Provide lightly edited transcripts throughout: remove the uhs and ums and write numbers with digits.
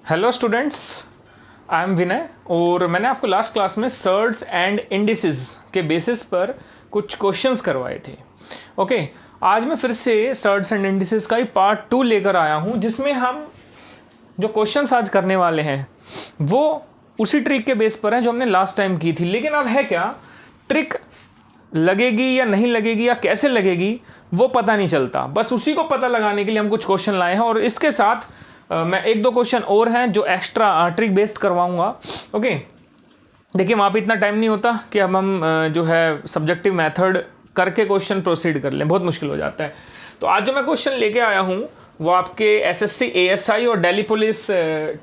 Hello students, I am विनय और मैंने आपको लास्ट क्लास में सर्ड्स एंड इंडिसेस के बेसिस पर कुछ क्वेश्चंस करवाए थे। ओके, आज मैं फिर से सर्ड्स एंड इंडिसेस का ही पार्ट 2 लेकर आया हूं, जिसमें हम जो क्वेश्चंस आज करने वाले हैं वो उसी ट्रिक के बेस पर हैं जो हमने लास्ट टाइम की थी। लेकिन अब है क्या, ट्रिक लगेगी या नहीं लगेगी या कैसे लगेगी वो पता नहीं चलता। बस उसी को पता लगाने के लिए हम कुछ क्वेश्चन लाए हैं और इसके साथ मैं एक दो क्वेश्चन और हैं जो एक्स्ट्रा ट्रिक बेस्ड करवाऊंगा। ओके, देखिए वहाँ पे इतना टाइम नहीं होता कि अब हम जो है सब्जेक्टिव मेथड करके क्वेश्चन प्रोसीड कर लें, बहुत मुश्किल हो जाता है। तो आज जो मैं क्वेश्चन लेके आया हूँ वो आपके एसएससी एएसआई और दिल्ली पुलिस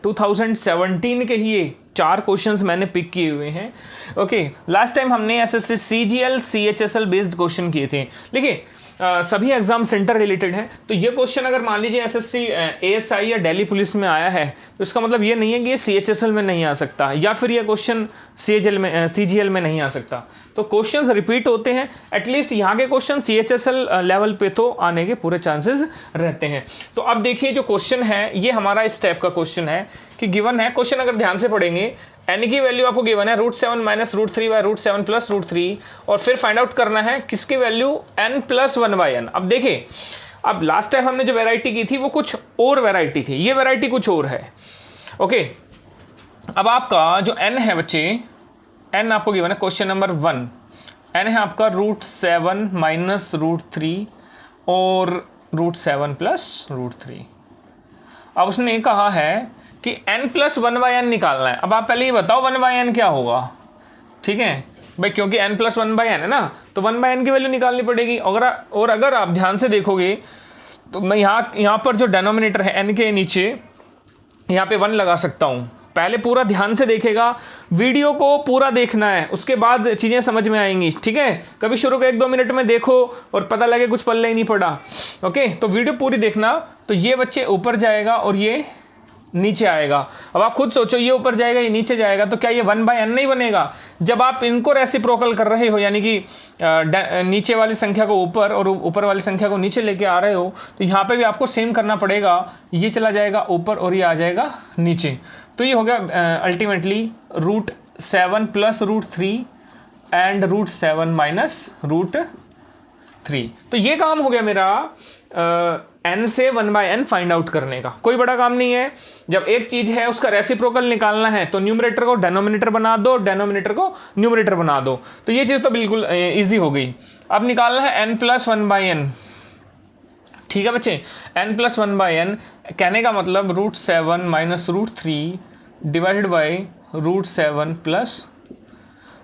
2017 के ही 4 क्वेश्चंस मैंने पिक किए हुए हैं। ओके, लास्ट टाइम हमने SSC CGL CHSL based question किए थे। देखिए सभी एग्जाम सेंटर रिलेटेड हैं, तो ये क्वेश्चन अगर मान लीजिए एसएससी एएसआई या दिल्ली पुलिस में आया है तो इसका मतलब ये नहीं है कि ये सीएचएसएल में नहीं आ सकता या फिर ये क्वेश्चन सीजीएल में नहीं आ सकता। तो क्वेश्चंस रिपीट होते हैं, एटलीस्ट यहाँ के क्वेश्चन सीएचएसएल लेवल पे तो आने के पूरे चांसेस रहते हैं। तो अब देखिए जो क्वेश्चन है ये हमारा इस टाइप का क्वेश्चन है कि गिवन है क्वेश्चन, अगर ध्यान से पढ़ेंगे n की वैल्यू आपको गिवन है √7 - √3 / √7 + √3 और फिर फाइंड आउट करना है किसकी वैल्यू n + 1/n। अब देखिए, अब लास्ट टाइम हमने जो वैरायटी की थी वो कुछ और वैरायटी थी, ये वैरायटी कुछ और है। ओके, अब आपका जो n है बच्चे, n आपको गिवन है क्वेश्चन नंबर 1, n है आपका √7 - √3 और √7 + √3। अब उसने कहा है कि n + 1/n निकालना है। अब आप पहले ये बताओ 1/n क्या होगा, ठीक है भाई, क्योंकि n + 1/n है ना, तो 1/n की वैल्यू निकालनी पड़ेगी। और अगर आप ध्यान से देखोगे तो मैं यहाँ पर जो डेनोमिनेटर है n के नीचे यहाँ पे 1 लगा सकता हूँ। पहले पूरा ध्यान से देखेगा, वीडियो को पूरा देखना है, उसके बाद चीज़ें समझ में आएंगी, ठीक है। कभी शुरू के 1-2 मिनट में देखो और पता लगे कुछ पल्ले ही नहीं पड़ा। ओके, तो वीडियो पूरी देखना। तो ये बच्चे ऊपर जाएगा और ये नीचे आएगा। अब आप खुद सोचो, ये ऊपर जाएगा ये नीचे जाएगा, तो क्या ये 1/n नहीं बनेगा? जब आप इनको रेसिप्रोकल कर रहे हो, यानी कि नीचे वाली संख्या को ऊपर और ऊपर वाली संख्या को नीचे लेके आ रहे हो, तो यहाँ पे भी आपको सेम करना पड़ेगा। ये चला जाएगा ऊपर और ये आ जाएगा नीचे। तो ये हो गया अल्टीमेटली √7 + √3 एंड √7 - √3। तो ये काम हो गया मेरा n से 1/n फाइंड आउट करने का। कोई बड़ा काम नहीं है। जब एक चीज है उसका रेसिप्रोकल निकालना है तो न्यूमरेटर को डेनोमिनेटर बना दो, डेनोमिनेटर को न्यूमरेटर बना दो। तो ये चीज तो बिल्कुल इजी हो गई। अब निकालना है n + 1/n, ठीक है बच्चे। n + 1/n कहने का मतलब √7 - √3 डिवाइडेड बाई √7 +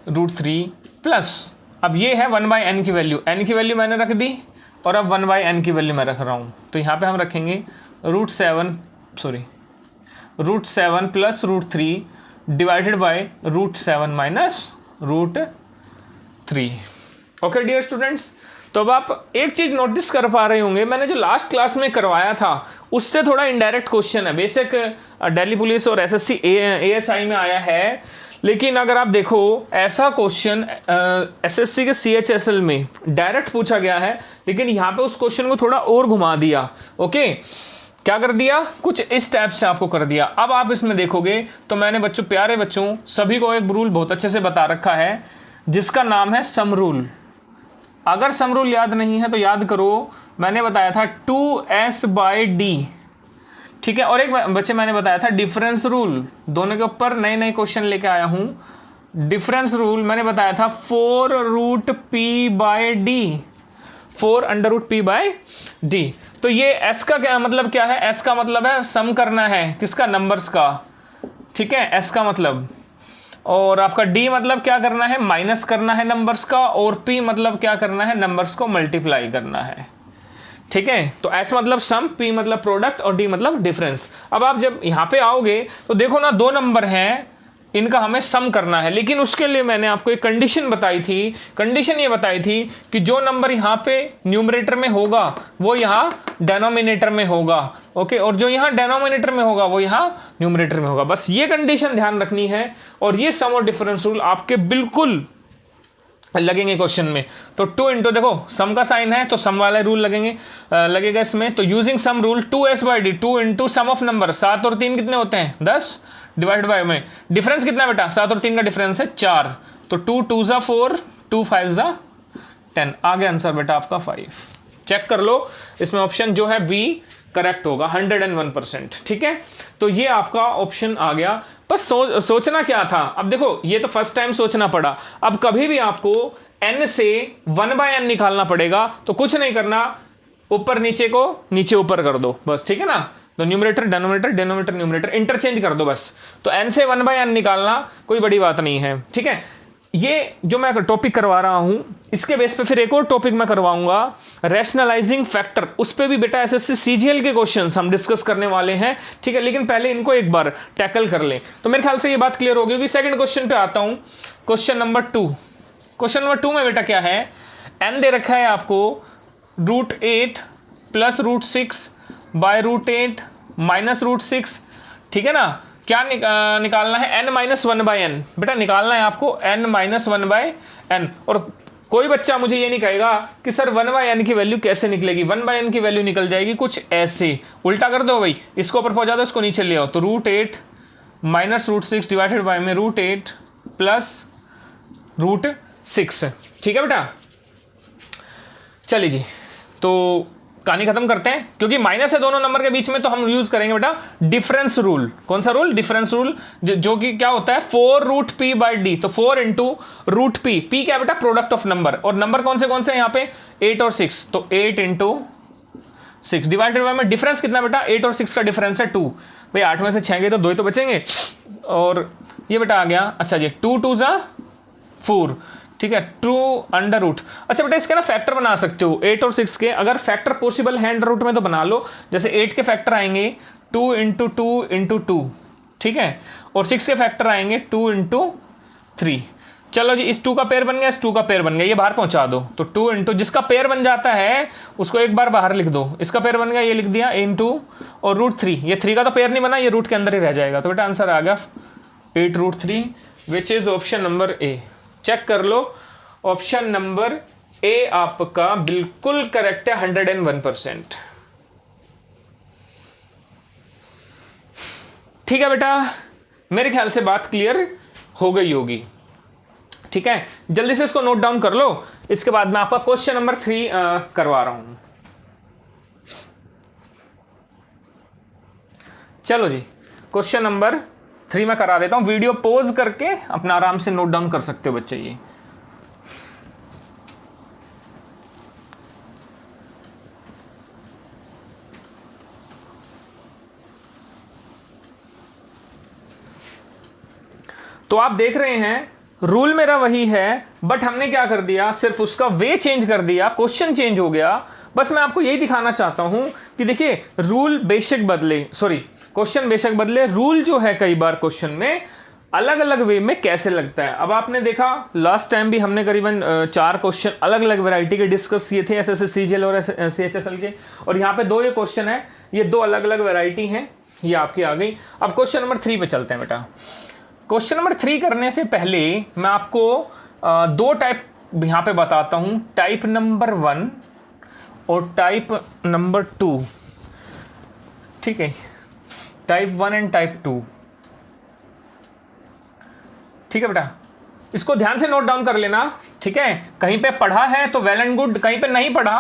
√3 प्लस, अब ये है 1/n की वैल्यू, n की वैल्यू मैंने रख दी और अब 1/n की वैल्यू मैं रख रहा हूँ। तो यहाँ पे हम रखेंगे √7 + √3 divided by √7 - √3। Okay dear students, तो अब आप एक चीज़ नोटिस कर पा रहे होंगे, मैंने जो लास्ट क्लास में करवाया था उससे थोड़ा इनडायरेक्ट क्वेश्चन है। बेसिक दिल्ली पुलिस और एसएससी एएसआई में आया है, लेकिन अगर आप देखो ऐसा क्वेश्चन एसएससी के सीएचएसएल में डायरेक्ट पूछा गया है, लेकिन यहाँ पे उस क्वेश्चन को थोड़ा और घुमा दिया। ओके, क्या कर दिया, कुछ इस टाइप से आपको कर दिया। अब आप इसमें देखोगे तो मैंने बच्चों, प्यारे बच्चों, सभी को एक रूल बहुत अच्छे से बता रखा है जिसका नाम है सम रूल। अगर सम रूल याद नहीं है तो याद करो, मैंने बताया था 2s/d, ठीक है। और एक बच्चे मैंने बताया था डिफरेंस रूल, दोनों के ऊपर नए नए क्वेश्चन लेके आया हूं। डिफरेंस रूल मैंने बताया था 4√p/d, 4√p/d। तो ये s का क्या मतलब, क्या है, s का मतलब है सम करना है किसका, नंबर्स का, ठीक है, s का मतलब। और आपका d मतलब क्या करना है, माइनस करना है नंबर्स का, और p मतलब क्या करना है, नंबर्स को मल्टीप्लाई करना है, ठीक है। तो s मतलब सम, p मतलब प्रोडक्ट और d मतलब डिफरेंस। अब आप जब यहाँ पे आओगे तो देखो ना, 2 नंबर हैं, इनका हमें सम करना है, लेकिन उसके लिए मैंने आपको एक कंडीशन बताई थी। कंडीशन ये बताई थी कि जो नंबर यहाँ पे न्यूमरेटर में होगा वो यहाँ डेनोमिनेटर में होगा। ओके, और जो यहाँ डेनोमिनेटर में होगा वो यहाँ न्यूमरेटर में होगा। बस ये कंडीशन ध्यान रखनी है और ये सम और डिफरेंस रूल आपके बिल्कुल लगेंगे क्वेश्चन में। तो 2 इंटू, देखो सम का साइन है तो सम वाला रूल लगेगा इसमें। तो using sum rule 2s/d 2 into sum of number, 7 और 3 कितने होते हैं 10, डिवाइड बाय में डिफरेंस कितना बेटा 7 और 3 का डिफरेंस है 4, तो 2 2 ज़ा 4, 2 5 ज़ा 10, आगे आंसर बेटा आपका 5। चेक कर लो, इसमें ऑप्शन जो है बी करेक्ट होगा 101%। ठीक है, तो ये आपका ऑप्शन आ गया। बस सोचना क्या था, अब देखो ये तो फर्स्ट टाइम सोचना पड़ा, अब कभी भी आपको n से 1/n निकालना पड़ेगा तो कुछ नहीं करना, ऊपर नीचे को नीचे ऊपर कर दो बस, ठीक है ना। तो numerator denominator, denominator numerator interchange कर दो बस। तो n से 1/n निकालना कोई बड़ी बात नहीं है, ठीक है। ये जो मैं टॉपिक करवा रहा हूं इसके बेस पे फिर एक और टॉपिक मैं करवाऊंगा, रैशनलाइजिंग फैक्टर। उस पे भी बेटा एसएससी सीजीएल के क्वेश्चंस हम डिस्कस करने वाले हैं, ठीक है। लेकिन पहले इनको एक बार टैकल कर लें। तो मेरे ख्याल से ये बात क्लियर होगी कि सेकंड क्वेश्चन पे आता हूं, क्वेश्चन नंबर 2। क्वेश्चन नंबर 2 में बेटा क्या है, n दे रखा है आपको √8 प्लस √6 बाय √8 माइनस √6, ठीक है ना। क्या निकालना है, n-1/n बेटा निकालना है आपको n-1/n। और कोई बच्चा मुझे ये नहीं कहेगा कि सर 1/n की वैल्यू कैसे निकलेगी, 1/n की वैल्यू निकल जाएगी कुछ ऐसे, उल्टा कर दो भाई, इसको ऊपर पहुंचा दो, इसको नीचे ले आओ। तो √8 माइनस √6 डिवाइडेड बाय में √8 प्लस √6, ठीक है बेटा। चलिए जी, तो कहानी खत्म करते हैं, क्योंकि माइनस है दोनों नंबर के बीच में, तो हम यूज करेंगे बेटा डिफरेंस रूल। कौन सा रूल, डिफरेंस रूल, जो कि क्या होता है 4√p/d। तो 4 इंटू √p, p क्या है बेटा प्रोडक्ट ऑफ नंबर, और नंबर कौन से हैं यहाँ पे 8 और 6, तो 8 इंटू 6 डिवाइडेड बाय में डिफरेंस कितना बेटा 8 और 6 का डिफरेंस है 2। भाई 8 में से 6 गए तो 2 ही तो बचेंगे, और ये बेटा आ गया, अच्छा जी 2 2 ज़ा 4, ठीक है, ट्रू अंडर रूट। अच्छा बेटा इसके ना फैक्टर बना सकते हो 8 और 6 के, अगर फैक्टर पॉसिबल है अंडर रूट में तो बना लो। जैसे 8 के फैक्टर आएंगे 2 इंटू 2 इंटू 2, ठीक है, और 6 के फैक्टर आएंगे 2 इंटू 3। चलो जी, इस 2 का पेयर बन गया, इस 2 का पेयर बन गया, ये बाहर पहुंचा दो। तो 2 इंटू जिसका पेयर बन जाता है उसको एक बार बाहर लिख दो, इसका पेयर बन गया, ये लिख दिया इंटू और √3, ये 3 का तो पेयर नहीं बना, ये रूट के अंदर ही रह जाएगा। तो बेटा आंसर आ गया 8√3, which is option number A. Check कर लो, ऑप्शन नंबर ए आपका बिल्कुल करेक्ट है 101%। ठीक है बेटा, मेरे ख्याल से बात क्लियर हो गई होगी, ठीक है। जल्दी से इसको नोट डाउन कर लो, इसके बाद मैं आपका क्वेश्चन नंबर 3 करवा रहा हूं। चलो जी, क्वेश्चन नंबर 3 मैं करा देता हूं, वीडियो पॉज करके अपना आराम से नोट डाउन कर सकते हो बच्चे। ये तो आप देख रहे हैं रूल मेरा वही है, बट हमने क्या कर दिया, सिर्फ उसका वे चेंज कर दिया, क्वेश्चन चेंज हो गया। बस मैं आपको यही दिखाना चाहता हूं कि देखिए रूल बेशक बदले, सॉरी क्वेश्चन बेशक बदले, रूल जो है कई बार क्वेश्चन में अलग अलग वे में कैसे लगता है। अब आपने देखा लास्ट टाइम भी हमने करीबन 4 क्वेश्चन अलग अलग वैरायटी के डिस्कस किए थे, एसएससी सीजीएल और सीएचएसएल के, और यहाँ पे 2 ये क्वेश्चन है, ये 2 अलग अलग वैरायटी हैं, ये आपकी आ गई। अब क्वेश्चन नंबर 3 पे चलते हैं बेटा। क्वेश्चन नंबर 3 करने से पहले मैं आपको 2 टाइप यहाँ पे बताता हूँ, टाइप नंबर 1 और टाइप नंबर 2, ठीक है, टाइप 1 एंड टाइप 2, ठीक है बेटा। इसको ध्यान से नोट डाउन कर लेना, ठीक है। कहीं पे पढ़ा है तो वेल एंड गुड, कहीं पे नहीं पढ़ा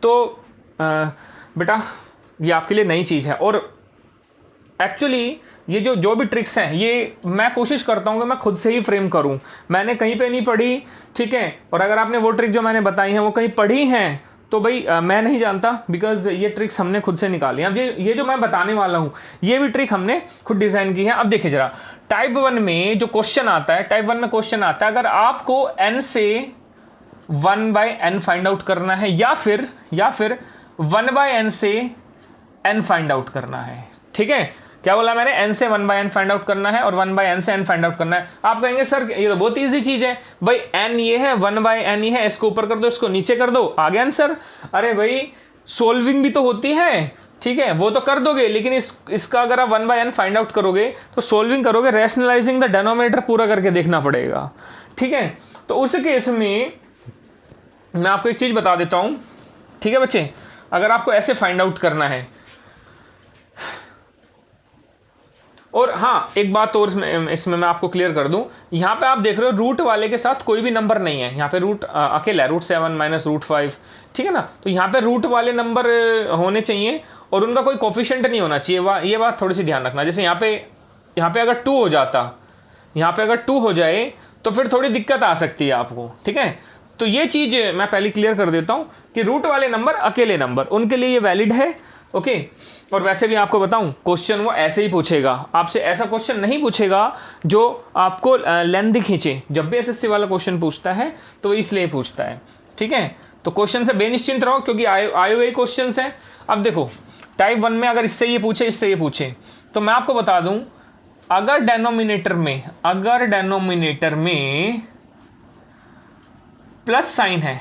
तो बेटा ये आपके लिए नई चीज़ है। और एक्चुअली ये जो भी ट्रिक्स हैं ये मैं कोशिश करता हूँ कि मैं खुद से ही फ्रेम करूँ, मैंने कहीं पे नहीं पढ़ी, ठीक है। और अगर आपने वो ट्रिक जो मैंने बताई हैं वो कहीं पढ़ी हैं तो भाई मैं नहीं जानता, बिकॉज ये ट्रिक्स हमने खुद से निकाली। अब ये जो मैं बताने वाला हूँ ये भी ट्रिक हमने खुद डिज़ाइन की है। अब देखिए जरा, टाइप 1 में जो क्वेश्चन आता है, टाइप 1 में क्वेश्चन आता है अगर आपको n से 1/n फाइंड आउट करना है, या फिर 1/n से n फाइंड आउट करना है, ठीक है। क्या बोला मैंने, n से 1/n फाइंड आउट करना है और 1/n से n फाइंड आउट करना है। आप कहेंगे सर ये तो बहुत इजी चीज है भाई, n ये है 1/n ये है, इसको ऊपर कर दो इसको नीचे कर दो, आ गया आंसर। अरे भाई सोल्विंग भी तो होती है, ठीक है, वो तो कर दोगे, लेकिन इसका अगर आप 1/n फाइंड आउट करोगे तो सोल्विंग करोगे, रैशनलाइजिंग द डिनोमिनेटर पूरा करके देखना पड़ेगा, ठीक है। तो उस केस में मैं आपको एक चीज़ बता देता हूँ, ठीक है बच्चे, अगर आपको ऐसे फाइंड आउट करना है। और हाँ, एक बात और इसमें मैं आपको क्लियर कर दूं, यहाँ पे आप देख रहे हो रूट वाले के साथ कोई भी नंबर नहीं है, यहाँ पे रूट अकेला है, √7 माइनस √5, ठीक है ना। तो यहाँ पे रूट वाले नंबर होने चाहिए और उनका कोई कोफिशिएंट नहीं होना चाहिए। ये बात थोड़ी सी ध्यान रखना। जैसे यहाँ पे अगर 2 हो जाता, यहाँ पे अगर 2 हो जाए तो फिर थोड़ी दिक्कत आ सकती है आपको, ठीक है। तो ये चीज़ मैं पहले क्लियर कर देता हूँ कि रूट वाले नंबर अकेले नंबर उनके लिए ये वैलिड है, ओके। और वैसे भी आपको बताऊं, क्वेश्चन वो ऐसे ही पूछेगा आपसे, ऐसा क्वेश्चन नहीं पूछेगा जो आपको लेंथ खींचे। जब भी एसएससी वाला क्वेश्चन पूछता है तो वो इसलिए पूछता है, ठीक है। तो क्वेश्चन से बेनिश्चिंत रहो क्योंकि आए हुए क्वेश्चन है। अब देखो टाइप 1 में अगर इससे ये पूछे तो मैं आपको बता दूं, अगर डेनोमिनेटर में प्लस साइन है,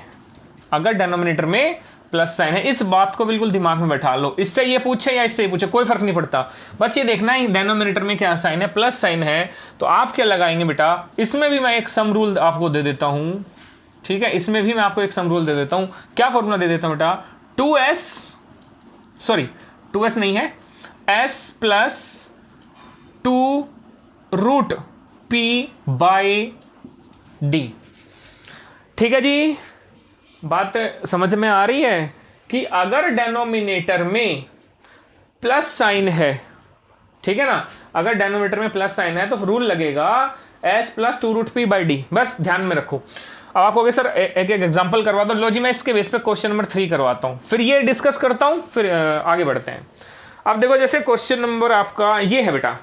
अगर डेनोमिनेटर में प्लस साइन है, इस बात को बिल्कुल दिमाग में बैठा लो। इससे ये पूछे या इससे पूछे कोई फर्क नहीं पड़ता, बस ये देखना है डेनोमिनेटर में क्या साइन है, प्लस साइन है। तो आप क्या लगाएंगे बेटा, इसमें भी मैं एक सम रूल आपको दे देता हूं, ठीक है। इसमें भी मैं आपको एक सम रूल दे देता हूं। क्या फॉर्मूला दे देता हूं बेटा, 2s नहीं है, s प्लस 2√p/d, ठीक है जी। बात समझ में आ रही है कि अगर डेनोमिनेटर में प्लस साइन है, ठीक है ना, अगर डेनोमिनेटर में प्लस साइन है तो रूल लगेगा s प्लस 2√p/d, बस ध्यान में रखो। अब आप कहोगे सर एक एग्जांपल करवा दो, लो जी मैं इसके बेस पे क्वेश्चन नंबर 3 करवाता हूं, फिर ये डिस्कस करता हूं, फिर आगे बढ़ते हैं। अब देखो जैसे क्वेश्चन नंबर आपका ये है बेटा,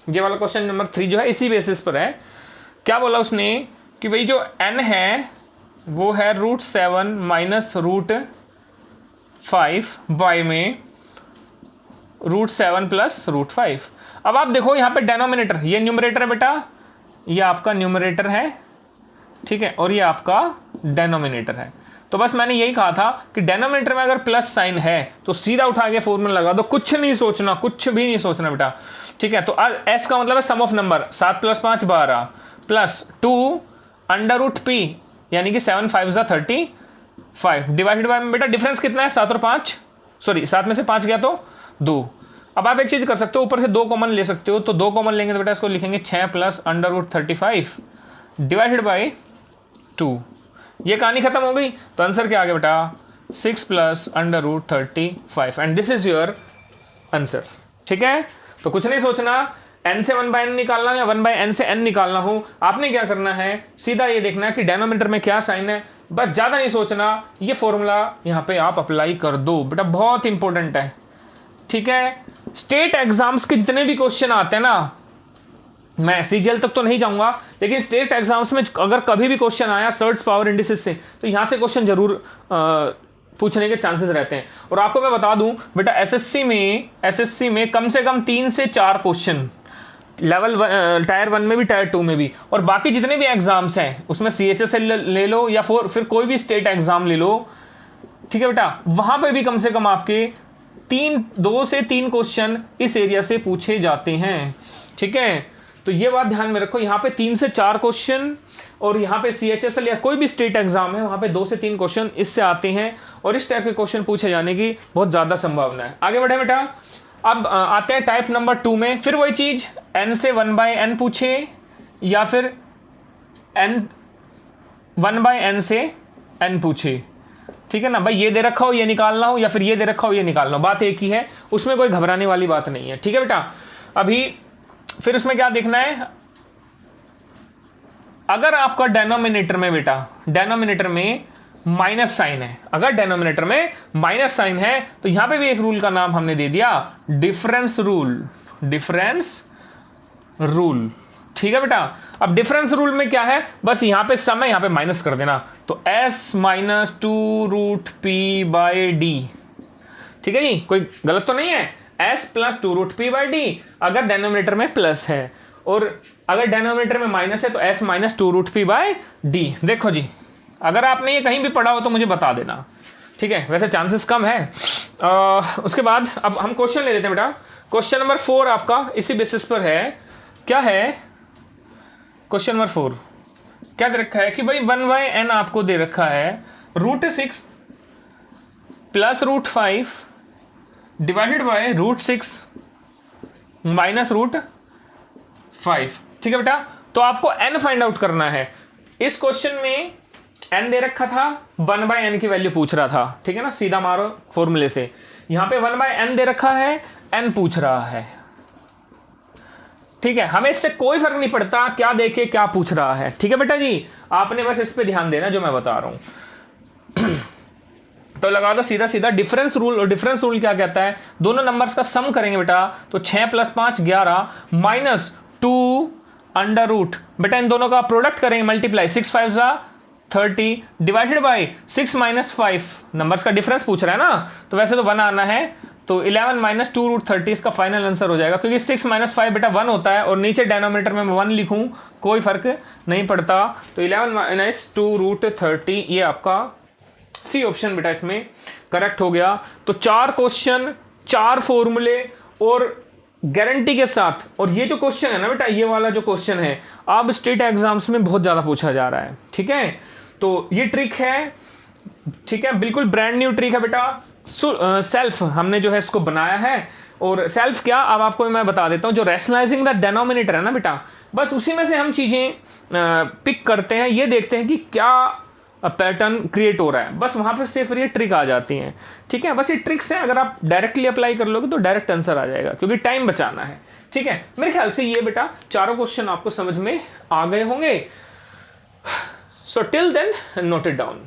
ये वाला क्वेश्चन नंबर 3 जो है इसी बेसिस पर है। क्या बोला उसने कि भाई जो n है वो है √7 माइनस √5 बाय में √7 प्लस √5। अब आप देखो यहाँ पे डेनोमिनेटर, ये न्यूमरेटर है बेटा, ये आपका न्यूमरेटर है, ठीक है, और ये आपका डेनोमिनेटर है। तो बस मैंने यही कहा था कि डेनोमिनेटर में अगर प्लस साइन है तो सीधा उठा के फॉर्मूला लगा दो, कुछ नहीं सोचना, कुछ भी नहीं सोचना बेटा, ठीक है। तो s का मतलब है सम ऑफ नंबर, 7 + 5 12 प्लस 2 √p यानी कि 7 × 5 = 35 डिवाइडेड बाय बेटा डिफरेंस कितना है, 7 और 5, सॉरी 7 में से 5 गया तो 2। अब आप एक चीज कर सकते हो, ऊपर से 2 कॉमन ले सकते हो, तो 2 कॉमन लेंगे तो बेटा इसको लिखेंगे 6 प्लस √35 डिवाइडेड बाय 2। ये कहानी खत्म हो गई। तो आंसर क्या आ गया बेटा, 6 plus √35 and this is your answer, ठीक है। तो कुछ नहीं सोचना, n से 1/n निकालना या 1/n से n निकालना हो, आपने क्या करना है, सीधा ये देखना है कि डेनोमिनेटर में क्या साइन है, बस ज्यादा नहीं सोचना। ये फॉर्मूला यहाँ पे आप अप्लाई कर दो बेटा, बहुत इंपॉर्टेंट है, ठीक है। स्टेट एग्जाम्स के जितने भी क्वेश्चन आते हैं ना, मैं सीजीएल तक तो नहीं जाऊंगा, लेकिन स्टेट एग्जाम्स में अगर कभी भी क्वेश्चन आया सर्च पावर इंडिसेस से, तो यहाँ से क्वेश्चन जरूर पूछने के चांसेस रहते हैं। और आपको मैं बता दूं बेटा, एसएससी में कम से कम 3 से 4 क्वेश्चन लेवल टायर 1 में भी टायर 2 में भी, और बाकी जितने भी एग्जाम्स हैं उसमें CHSL ले लो या फिर कोई भी स्टेट एग्जाम ले लो, ठीक है बेटा, वहां पे भी कम से कम आपके 2 से 3 क्वेश्चन इस एरिया से पूछे जाते हैं, ठीक है। तो ये बात ध्यान में रखो, यहाँ पे 3 से 4 क्वेश्चन, और यहाँ पे CHSL या कोई भी स्टेट एग्जाम है वहां पे 2 से 3 क्वेश्चन इससे आते हैं, और इस टाइप के क्वेश्चन पूछे जाने की बहुत ज्यादा संभावना है। आगे बढ़े बेटा, अब आते हैं टाइप नंबर 2 में। फिर वही चीज, n से 1/n पूछे या फिर 1/n से n पूछे, ठीक है ना भाई। ये दे रखा हो ये निकालना हो, या फिर ये दे रखा हो ये निकालना हो, बात एक ही है, उसमें कोई घबराने वाली बात नहीं है, ठीक है बेटा। अभी फिर उसमें क्या देखना है, अगर आपका डेनोमिनेटर में बेटा, डेनोमिनेटर में माइनस साइन है, अगर डेनोमिनेटर में माइनस साइन है तो यहां पे भी एक रूल का नाम हमने दे दिया, डिफरेंस रूल, ठीक है बेटा। अब डिफरेंस रूल में क्या है, बस यहां पे सम है, यहां पे माइनस कर देना, तो s माइनस 2√p/d, ठीक है जी, कोई गलत तो नहीं है, s प्लस 2√p/d अगर डेनोमिनेटर में प्लस है, और अगर डेनोमिनेटर में माइनस है तो s माइनस 2√p/d। देखो जी, अगर आपने ये कहीं भी पढ़ा हो तो मुझे बता देना, ठीक है, वैसे चांसेस कम है। उसके बाद अब हम क्वेश्चन ले लेते हैं बेटा। क्वेश्चन नंबर 4 आपका इसी बेसिस पर है, क्या है क्वेश्चन नंबर 4, क्या दे रखा है कि भाई 1/n आपको दे रखा है √6 प्लस √5 डिवाइडेड बाय √6 माइनस √5। ठीक है बेटा, तो आपको n फाइंड आउट करना है। इस क्वेश्चन में n दे रखा था, 1/n की वैल्यू पूछ रहा था। ठीक है ना, सीधा मारो फॉर्मूले से। यहां पे 1/n दे रखा है, n पूछ रहा है। ठीक है, हमें इससे कोई फर्क नहीं पड़ता क्या देखे क्या पूछ रहा है। ठीक है बेटा जी, आपने बस इस पे ध्यान देना जो मैं बता रहा हूं। तो लगा दो सीधा सीधा डिफरेंस रूल। और डिफरेंस रूल क्या कहता है, दोनों नंबर्स का सम करेंगे बेटा, तो 6 + 5 11 माइनस 2 अंडर रूट, बेटा इन दोनों का प्रोडक्ट करेंगे, मल्टीप्लाई 6 5 ज़ा 30 डिवाइडेड बाई 6 - 5, नंबर्स का डिफरेंस पूछ रहा है ना, तो वैसे तो 1 आना है, तो 11 - 2 √30 इसका फाइनल आंसर हो जाएगा, क्योंकि 6 - 5 बेटा 1 होता है, और नीचे डिनोमिनेटर में मैं 1 लिखूं कोई फर्क नहीं पड़ता। तो 11 - 2 √30 ये आपका सी ऑप्शन बेटा इसमें करेक्ट हो गया। तो 4 क्वेश्चन, 4 फॉर्मूले और गारंटी के साथ। और ये जो क्वेश्चन है ना बेटा, ये वाला जो क्वेश्चन है अब स्टेट एग्जाम्स में बहुत ज़्यादा पूछा जा रहा है। ठीक है, तो ये ट्रिक है, ठीक है, बिल्कुल ब्रांड न्यू ट्रिक है बेटा। सेल्फ हमने जो है इसको बनाया है। और सेल्फ क्या, अब आपको मैं बता देता हूँ, जो रैशनलाइजिंग द डेनोमिनेटर है ना बेटा, बस उसी में से हम चीज़ें पिक करते हैं, ये देखते हैं कि क्या पैटर्न क्रिएट हो रहा है, बस वहां पर से फिर ये ट्रिक आ जाती हैं। ठीक है, बस ये ट्रिक्स हैं, अगर आप डायरेक्टली अप्लाई कर लोगे तो डायरेक्ट आंसर आ जाएगा, क्योंकि टाइम बचाना है। ठीक है, मेरे ख्याल से ये बेटा चारों क्वेश्चन आपको समझ में आ गए होंगे। So till then note it down.